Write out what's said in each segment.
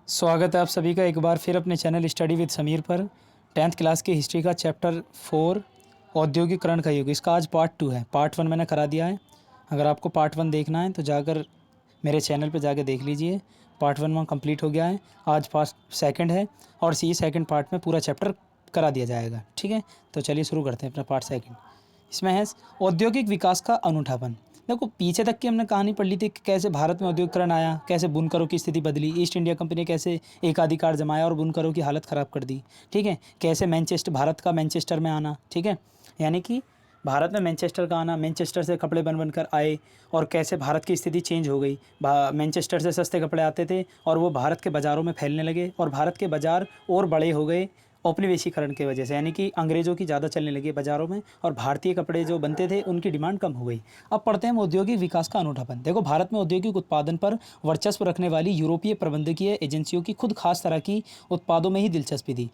स्वागत है आप सभी का एक बार फिर अपने चैनल स्टडी विद समीर पर। 10th क्लास की हिस्ट्री का चैप्टर 4 औद्योगिकरण का युग, इसका आज पार्ट 2 है। पार्ट 1 मैंने करा दिया है। अगर आपको पार्ट 1 देखना है तो जाकर मेरे चैनल पर जाकर देख लीजिए। पार्ट 1 वहाँ कंप्लीट हो गया है। आज पार्ट सेकंड है और इसी सेकंड पार्ट में पूरा चैप्टर करा दिया जाएगा। ठीक है, तो चलिए शुरू करते हैं अपना पार्ट सेकंड। इसमें है औद्योगिक विकास का अनूठापन। देखो, पीछे तक की हमने कहानी पढ़ ली थी कि कैसे भारत में औद्योगिकरण आया, कैसे बुनकरों की स्थिति बदली, ईस्ट इंडिया कंपनी ने कैसे एकाधिकार जमाया और बुनकरों की हालत ख़राब कर दी। ठीक है, कैसे मैनचेस्टर, भारत का मैनचेस्टर में आना, ठीक है, यानी कि भारत में मैनचेस्टर का आना, मैनचेस्टर से कपड़े बन बनकर आए और कैसे भारत की स्थिति चेंज हो गई। मैनचेस्टर से सस्ते कपड़े आते थे और वो भारत के बाज़ारों में फैलने लगे और भारत के बाज़ार और बड़े हो गए औपनिवेशीकरण की वजह से, यानी कि अंग्रेज़ों की ज़्यादा चलने लगी बाज़ारों में और भारतीय कपड़े जो बनते थे उनकी डिमांड कम हो गई। अब पढ़ते हैं औद्योगिक विकास का अनूठापन। देखो, भारत में औद्योगिक उत्पादन पर वर्चस्व रखने वाली यूरोपीय प्रबंधकीय एजेंसियों की खुद खास तरह की उत्पादों में ही दिलचस्पी थी।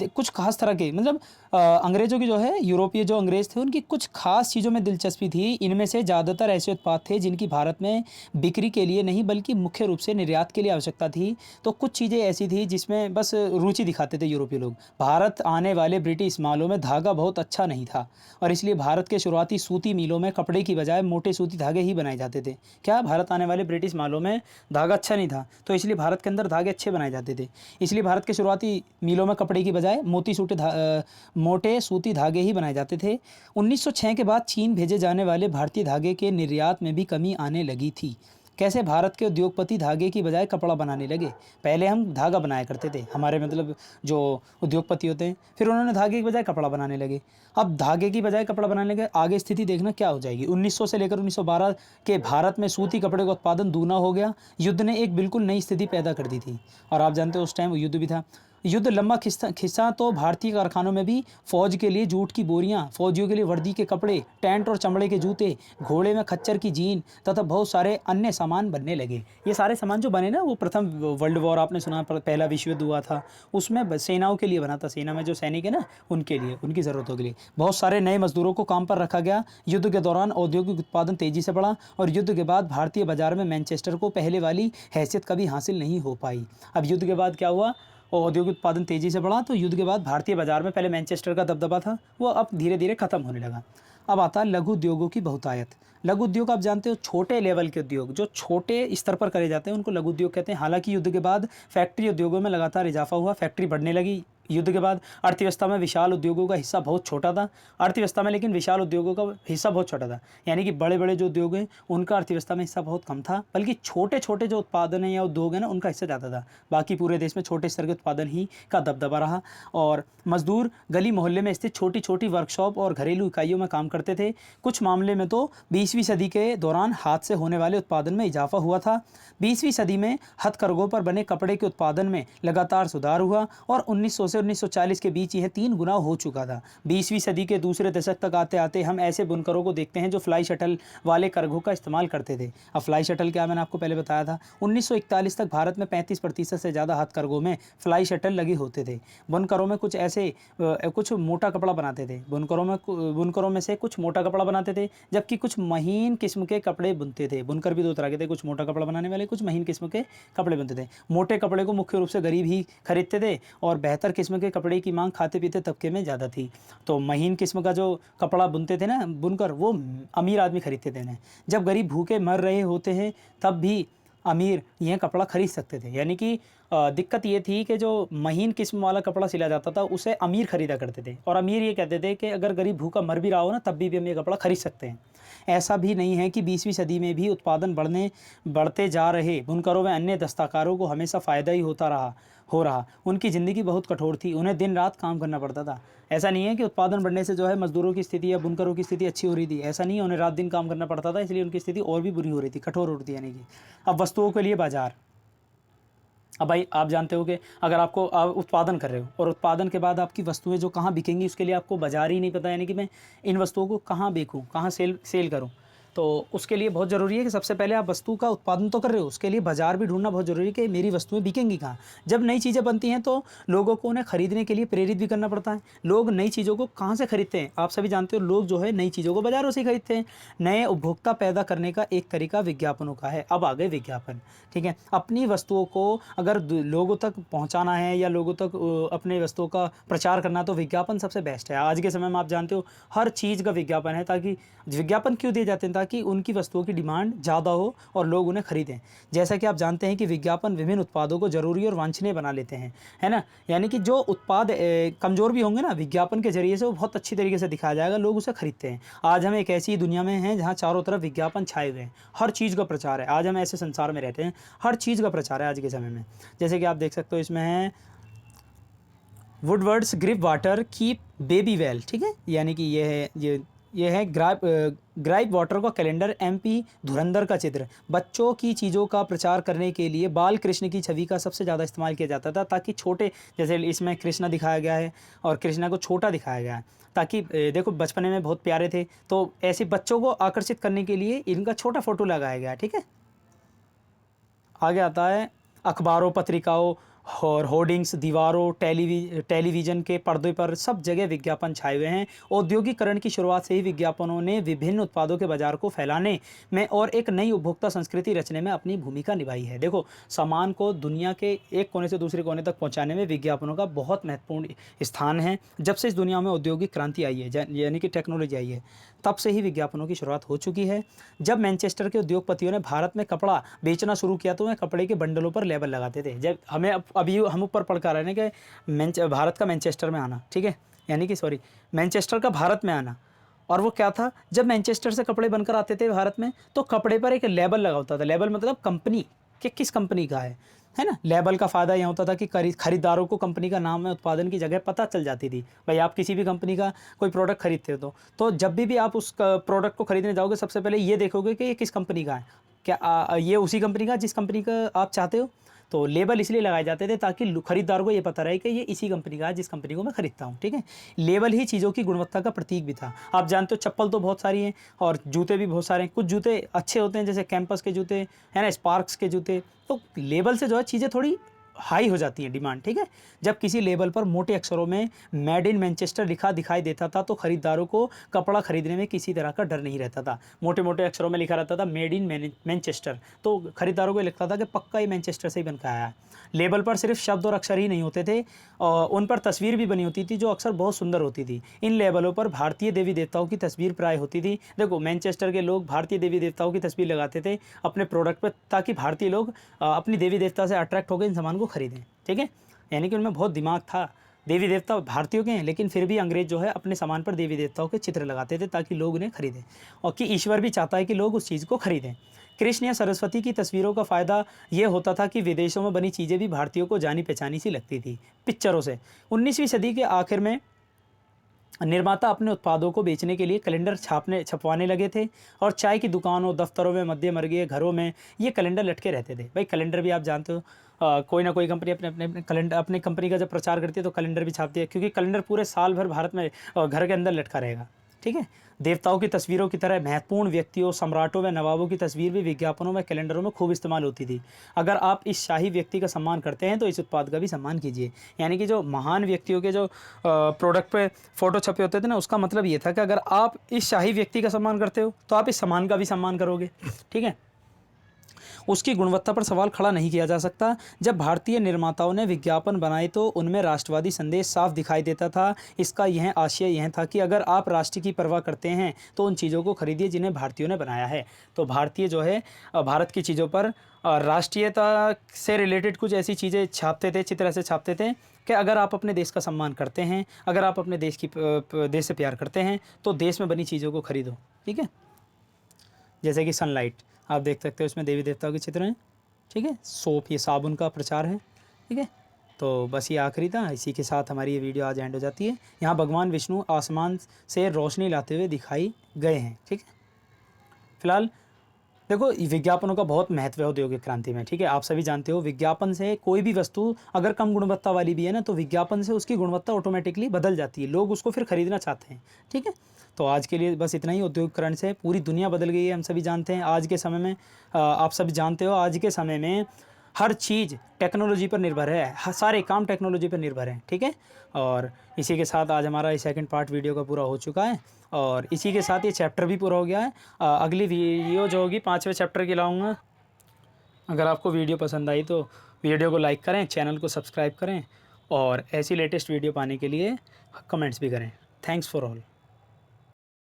कुछ खास तरह के मतलब अंग्रेज़ों की जो है, यूरोपीय जो अंग्रेज़ थे उनकी कुछ खास चीज़ों में दिलचस्पी थी। इनमें से ज़्यादातर ऐसे उत्पाद थे जिनकी भारत में बिक्री के लिए नहीं बल्कि मुख्य रूप से निर्यात के लिए आवश्यकता थी। तो कुछ चीज़ें ऐसी थी जिसमें बस रुचि दिखाते थे यूरोपीय लोग। भारत आने वाले ब्रिटिश मालों में धागा बहुत अच्छा नहीं था और इसलिए भारत के शुरुआती सूती मिलों में कपड़े की बजाय मोटे सूती धागे ही बनाए जाते थे। क्या, भारत आने वाले ब्रिटिश मालों में धागा अच्छा नहीं था तो इसलिए भारत के अंदर धागे अच्छे बनाए जाते थे। इसलिए भारत के शुरुआती मिलों में कपड़े की बजाय मोटे सूती धागे ही बनाए जाते थे। 1906 के बाद चीन भेजे जाने वाले भारतीय धागे के निर्यात में भी कमी आने लगी थी। कैसे भारत के उद्योगपति धागे की बजाय कपड़ा बनाने लगे। पहले हम धागा बनाया करते थे, हमारे मतलब जो उद्योगपति होते हैं, फिर उन्होंने धागे की बजाय कपड़ा बनाने लगे। अब धागे की बजाय कपड़ा बनाने लगे, आगे स्थिति देखना क्या हो जाएगी। 1900 से लेकर 1912 के भारत में सूती कपड़े का उत्पादन दूना हो गया। युद्ध ने एक बिल्कुल नई स्थिति पैदा कर दी थी और आप जानते हो उस टाइम युद्ध भी था। युद्ध लंबा खिस्सा तो भारतीय कारखानों में भी फौज के लिए जूट की बोरियां, फौजियों के लिए वर्दी के कपड़े, टेंट और चमड़े के जूते, घोड़े में खच्चर की जीन तथा बहुत सारे अन्य सामान बनने लगे। ये सारे सामान जो बने ना, वो प्रथम वर्ल्ड वॉर, आपने सुना पहला विश्व युद्ध हुआ था, उसमें सेनाओं के लिए बना था। सेना में जो सैनिक है ना, उनके लिए, उनकी ज़रूरतों के लिए बहुत सारे नए मजदूरों को काम पर रखा गया। युद्ध के दौरान औद्योगिक उत्पादन तेज़ी से बढ़ा और युद्ध के बाद भारतीय बाजार में मैनचेस्टर को पहले वाली हैसियत कभी हासिल नहीं हो पाई। अब युद्ध के बाद क्या हुआ, और औद्योगिक उत्पादन तेज़ी से बढ़ा तो युद्ध के बाद भारतीय बाजार में पहले मैनचेस्टर का दबदबा था, वो अब धीरे धीरे खत्म होने लगा। अब आता है लघु उद्योगों की बहुतायत। लघु उद्योग आप जानते हो, छोटे लेवल के उद्योग जो छोटे स्तर पर करे जाते हैं उनको लघु उद्योग कहते हैं। हालांकि युद्ध के बाद फैक्ट्री उद्योगों में लगातार इजाफा हुआ, फैक्ट्री बढ़ने लगी। युद्ध के बाद अर्थव्यवस्था में विशाल उद्योगों का हिस्सा बहुत छोटा था, अर्थव्यवस्था में लेकिन विशाल उद्योगों का हिस्सा बहुत छोटा था, यानी कि बड़े बड़े जो उद्योग हैं उनका अर्थव्यवस्था में हिस्सा बहुत कम था, बल्कि छोटे छोटे जो उत्पादन है या उद्योग है ना, उनका हिस्सा ज़्यादा था। बाकी पूरे देश में छोटे स्तर के उत्पादन ही का दबदबा रहा और मजदूर गली मोहल्ले में स्थित छोटी छोटी वर्कशॉप और घरेलू इकाइयों में काम करते थे। कुछ मामले में तो 20वीं सदी के दौरान हाथ से होने वाले उत्पादन में इजाफा हुआ था। 20वीं सदी में हथकरघों पर बने कपड़े के उत्पादन में लगातार सुधार हुआ और 1900 से 1940 के बीच यह 3 गुना हो चुका था। 20वीं सदी के दूसरे दशक तक आते आते हम ऐसे बुनकरों को देखते हैं जो फ्लाई शटल वाले करघों का इस्तेमाल करते थे। अब फ्लाई शटल क्या, मैंने आपको पहले बताया था, 1941 तक भारत में 35% से ज़्यादा हथकरघों में फ्लाई शटल लगे होते थे। बुनकरों में कुछ ऐसे कुछ मोटा कपड़ा बनाते थे, बुनकरों में से कुछ मोटा कपड़ा बनाते थे जबकि कुछ महीन किस्म के कपड़े बुनते थे। बुनकर भी दो तरह के थे, कुछ मोटा कपड़ा बनाने वाले, कुछ महीन किस्म के कपड़े बुनते थे। मोटे कपड़े को मुख्य रूप से गरीब ही खरीदते थे और बेहतर किस्म के कपड़े की मांग खाते पीते तबके में ज़्यादा थी। तो महीन किस्म का जो कपड़ा बुनते थे ना बुनकर, वो अमीर आदमी खरीदते थे ना। जब गरीब भूखे मर रहे होते हैं तब भी अमीर यह कपड़ा खरीद सकते थे, यानी कि दिक्कत ये थी कि जो महीन किस्म वाला कपड़ा सिला जाता था उसे अमीर खरीदा करते थे और अमीर ये कहते थे कि अगर गरीब भूखा मर भी रहा हो ना तब भी हम ये कपड़ा खरीद सकते हैं। ऐसा भी नहीं है कि 20वीं सदी में भी उत्पादन बढ़ते जा रहे बुनकरों में अन्य दस्तकारों को हमेशा फ़ायदा ही हो रहा। उनकी ज़िंदगी बहुत कठोर थी, उन्हें दिन रात काम करना पड़ता था। ऐसा नहीं है कि उत्पादन बढ़ने से जो है मजदूरों की स्थिति या बुनकरों की स्थिति अच्छी हो रही थी, ऐसा नहीं है, उन्हें रात दिन काम करना पड़ता था, इसलिए उनकी स्थिति और भी बुरी हो रही थी, कठोर हो रही थी। यानी कि अब वस्तुओं के लिए बाजार। अब भाई आप जानते हो कि अगर आप उत्पादन कर रहे हो और उत्पादन के बाद आपकी वस्तुएं जो कहाँ बिकेंगी उसके लिए आपको बाजार ही नहीं पता, यानी कि मैं इन वस्तुओं को कहाँ बेचूँ, कहाँ सेल करूँ। तो उसके लिए बहुत ज़रूरी है कि सबसे पहले आप वस्तु का उत्पादन तो कर रहे हो, उसके लिए बाज़ार भी ढूंढना बहुत ज़रूरी है कि मेरी वस्तुएं बिकेंगी कहाँ। जब नई चीज़ें बनती हैं तो लोगों को उन्हें खरीदने के लिए प्रेरित भी करना पड़ता है। लोग नई चीज़ों को कहाँ से खरीदते हैं, आप सभी जानते हो, लोग जो है नई चीज़ों को बाज़ारों से ही खरीदते हैं। नए उपभोक्ता पैदा करने का एक तरीका विज्ञापनों का है। अब आ गए विज्ञापन, ठीक है। अपनी वस्तुओं को अगर लोगों तक पहुँचाना है या लोगों तक अपने वस्तुओं का प्रचार करना, तो विज्ञापन सबसे बेस्ट है। आज के समय में आप जानते हो हर चीज़ का विज्ञापन है। ताकि विज्ञापन क्यों दिए जाते हैं, ताकि उनकी वस्तुओं की डिमांड ज़्यादा हो और लोग उन्हें खरीदें। जैसा कि आप जानते हैं कि विज्ञापन विभिन्न उत्पादों को ज़रूरी और वांछनीय बना लेते हैं, है ना। यानी कि जो उत्पाद कमज़ोर भी होंगे ना, विज्ञापन के जरिए से वो बहुत अच्छी तरीके से दिखाया जाएगा, लोग उसे खरीदते हैं। आज हम एक ऐसी दुनिया में हैं जहाँ चारों तरफ विज्ञापन छाए हुए हैं, हर चीज़ का प्रचार है। आज हम ऐसे संसार में रहते हैं, हर चीज़ का प्रचार है आज के समय में। जैसे कि आप देख सकते हो, इसमें है Woodward's gripe water keep baby well, ठीक है। यानी कि ये है ग्राइप वाटर का कैलेंडर, MP धुरंधर का चित्र। बच्चों की चीज़ों का प्रचार करने के लिए बाल कृष्ण की छवि का सबसे ज़्यादा इस्तेमाल किया जाता था, ताकि छोटे, जैसे इसमें कृष्णा दिखाया गया है और कृष्णा को छोटा दिखाया गया है, ताकि देखो बचपने में बहुत प्यारे थे, तो ऐसे बच्चों को आकर्षित करने के लिए इनका छोटा फोटो लगाया गया है, ठीक है। आगे आता है अखबारों, पत्रिकाओं और होर्डिंग्स, दीवारों, टेलीविज़न के पर्दे पर सब जगह विज्ञापन छाए हुए हैं। औद्योगिकरण की शुरुआत से ही विज्ञापनों ने विभिन्न उत्पादों के बाजार को फैलाने में और एक नई उपभोक्ता संस्कृति रचने में अपनी भूमिका निभाई है। देखो, सामान को दुनिया के एक कोने से दूसरे कोने तक पहुंचाने में विज्ञापनों का बहुत महत्वपूर्ण स्थान है। जब से इस दुनिया में औद्योगिक क्रांति आई है, यानी कि टेक्नोलॉजी आई है, तब से ही विज्ञापनों की शुरुआत हो चुकी है। जब मैनचेस्टर के उद्योगपतियों ने भारत में कपड़ा बेचना शुरू किया, तो वह कपड़े के बंडलों पर लेबल लगाते थे। जब हमें अभी हम ऊपर पढ़ कर रहे हैं कि भारत का मैनचेस्टर में आना, ठीक है, यानी कि मैनचेस्टर का भारत में आना। और वो क्या था, जब मैनचेस्टर से कपड़े बनकर आते थे भारत में, तो कपड़े पर एक लेबल लगा होता था। लेबल मतलब कंपनी, कि किस कंपनी का है ना। लेबल का फ़ायदा यह होता था कि खरीदारों को कंपनी का नाम में उत्पादन की जगह पता चल जाती थी। भाई आप किसी भी कंपनी का कोई प्रोडक्ट खरीदते हो, तो जब भी आप उस प्रोडक्ट को खरीदने जाओगे, सबसे पहले ये देखोगे कि ये किस कंपनी का है, क्या ये उसी कंपनी का जिस कंपनी का आप चाहते हो। तो लेबल इसलिए लगाए जाते थे ताकि खरीदार को ये पता रहे कि ये इसी कंपनी का है जिस कंपनी को मैं खरीदता हूँ, ठीक है। लेबल ही चीज़ों की गुणवत्ता का प्रतीक भी था। आप जानते हो चप्पल तो बहुत सारी हैं और जूते भी बहुत सारे हैं। कुछ जूते अच्छे होते हैं, जैसे कैंपस के जूते, है ना, स्पार्क्स के जूते। तो लेबल से जो है चीज़ें थोड़ी हाई हो जाती है डिमांड, ठीक है। जब किसी लेबल पर मोटे अक्षरों में मेड इन मैनचेस्टर लिखा दिखाई देता था, तो खरीदारों को कपड़ा खरीदने में किसी तरह का डर नहीं रहता था। मोटे मोटे अक्षरों में लिखा रहता था मेड इन मैनचेस्टर, तो खरीदारों को लगता था कि पक्का ये मैनचेस्टर से ही बन के आया है। लेबल पर सिर्फ शब्द और अक्षर ही नहीं होते थे, और उन पर तस्वीर भी बनी होती थी, जो अक्सर बहुत सुंदर होती थी। इन लेबलों पर भारतीय देवी देवताओं की तस्वीर प्राय होती थी। देखो, मैनचेस्टर के लोग भारतीय देवी देवताओं की तस्वीर लगाते थे अपने प्रोडक्ट पर, ताकि भारतीय लोग अपनी देवी देवता से अट्रैक्ट होकर इन सामान को खरीदें, ठीक है। यानी कि उनमें बहुत दिमाग था। देवी देवता भारतीयों के हैं, लेकिन फिर भी अंग्रेज जो है अपने सामान पर देवी देवताओं के चित्र लगाते थे, ताकि लोग उन्हें खरीदें, और कि ईश्वर भी चाहता है कि लोग उस चीज़ को खरीदें। कृष्ण या सरस्वती की तस्वीरों का फ़ायदा ये होता था कि विदेशों में बनी चीज़ें भी भारतीयों को जानी पहचानी सी लगती थी पिक्चरों से। 19वीं सदी के आखिर में निर्माता अपने उत्पादों को बेचने के लिए कैलेंडर छपवाने लगे थे, और चाय की दुकानों, दफ्तरों में, मध्यम वर्गीय घरों में ये कैलेंडर लटके रहते थे। भाई कैलेंडर भी आप जानते हो, कोई ना कोई कंपनी अपने कैलेंडर, अपने कंपनी का जब प्रचार करती है तो कैलेंडर भी छापती है, क्योंकि कैलेंडर पूरे साल भर भारत में घर के अंदर लटका रहेगा, ठीक है। देवताओं की तस्वीरों की तरह महत्वपूर्ण व्यक्तियों, सम्राटों व नवाबों की तस्वीर भी विज्ञापनों में, कैलेंडरों में खूब इस्तेमाल होती थी। अगर आप इस शाही व्यक्ति का सम्मान करते हैं, तो इस उत्पाद का भी सम्मान कीजिए। यानी कि जो महान व्यक्तियों के जो प्रोडक्ट पे फ़ोटो छपे होते थे ना, उसका मतलब ये था कि अगर आप इस शाही व्यक्ति का सम्मान करते हो, तो आप इस सामान का भी सम्मान करोगे, ठीक है। उसकी गुणवत्ता पर सवाल खड़ा नहीं किया जा सकता। जब भारतीय निर्माताओं ने विज्ञापन बनाए, तो उनमें राष्ट्रवादी संदेश साफ दिखाई देता था। इसका यह आशय यह था कि अगर आप राष्ट्र की परवाह करते हैं, तो उन चीज़ों को खरीदिए जिन्हें भारतीयों ने बनाया है। तो भारतीय जो है भारत की चीज़ों पर राष्ट्रीयता से रिलेटेड कुछ ऐसी चीज़ें छापते थे, चित्र ऐसे छापते थे कि अगर आप अपने देश का सम्मान करते हैं, अगर आप अपने देश से प्यार करते हैं, तो देश में बनी चीज़ों को खरीदो, ठीक है। जैसे कि सनलाइट आप देख सकते हो, इसमें देवी देवताओं के चित्र हैं, ठीक है। सोप, ये साबुन का प्रचार है, ठीक है। तो बस ये आखिरी था। इसी के साथ हमारी ये वीडियो आज एंड हो जाती है। यहाँ भगवान विष्णु आसमान से रोशनी लाते हुए दिखाई गए हैं, ठीक है। फिलहाल देखो, विज्ञापनों का बहुत महत्व है औद्योगिक क्रांति में, ठीक है। आप सभी जानते हो, विज्ञापन से कोई भी वस्तु अगर कम गुणवत्ता वाली भी है ना, तो विज्ञापन से उसकी गुणवत्ता ऑटोमेटिकली बदल जाती है, लोग उसको फिर खरीदना चाहते हैं, ठीक है। तो आज के लिए बस इतना ही। औद्योगिकरण से पूरी दुनिया बदल गई है, हम सभी जानते हैं। आज के समय में आप सभी जानते हो, आज के समय में हर चीज़ टेक्नोलॉजी पर निर्भर है, सारे काम टेक्नोलॉजी पर निर्भर हैं, ठीक है। और इसी के साथ आज हमारा ये सेकंड पार्ट वीडियो का पूरा हो चुका है, और इसी के साथ ये चैप्टर भी पूरा हो गया है। अगली वीडियो जो होगी 5वें चैप्टर की लाऊंगा। अगर आपको वीडियो पसंद आई तो वीडियो को लाइक करें, चैनल को सब्सक्राइब करें, और ऐसी लेटेस्ट वीडियो पाने के लिए कमेंट्स भी करें। Thanks for all.